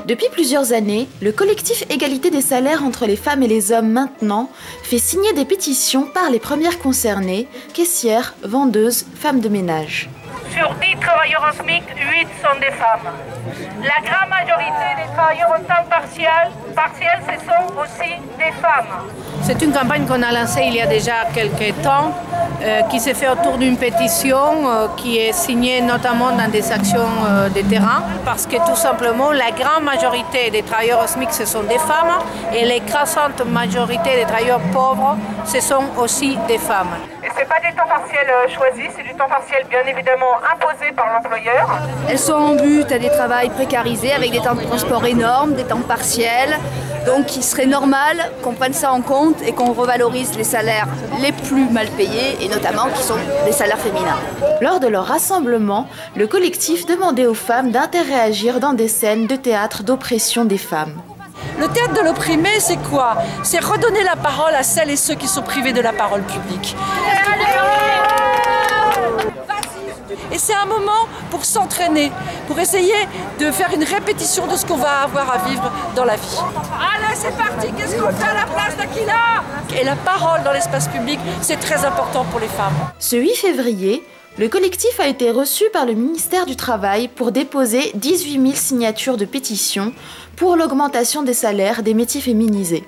Depuis plusieurs années, le collectif Égalité des salaires entre les femmes et les hommes maintenant fait signer des pétitions par les premières concernées, caissières, vendeuses, femmes de ménage. Sur 10 travailleurs en SMIC, 8 sont des femmes. La grande majorité des travailleurs en temps partiel, ce sont aussi des femmes. C'est une campagne qu'on a lancée il y a déjà quelques temps, qui s'est fait autour d'une pétition qui est signée notamment dans des actions de terrain, parce que tout simplement la grande majorité des travailleurs au SMIC ce sont des femmes et l'écrasante majorité des travailleurs pauvres ce sont aussi des femmes. Et ce n'est pas des temps partiels choisis, c'est du temps partiel bien évidemment imposé par l'employeur. Elles sont en but à des travails précarisés avec des temps de transport énormes, des temps partiels. Donc il serait normal qu'on prenne ça en compte et qu'on revalorise les salaires les plus mal payés et notamment qui sont des salaires féminins. Lors de leur rassemblement, le collectif demandait aux femmes d'interréagir dans des scènes de théâtre d'oppression des femmes. Le théâtre de l'opprimé, c'est quoi? C'est redonner la parole à celles et ceux qui sont privés de la parole publique. Et c'est un moment pour s'entraîner, pour essayer de faire une répétition de ce qu'on va avoir à vivre dans la vie. Allez, c'est parti, qu'est-ce qu'on fait à la place d'Aquila? Et la parole dans l'espace public, c'est très important pour les femmes. Ce 8 février, le collectif a été reçu par le ministère du Travail pour déposer 18 000 signatures de pétition pour l'augmentation des salaires des métiers féminisés.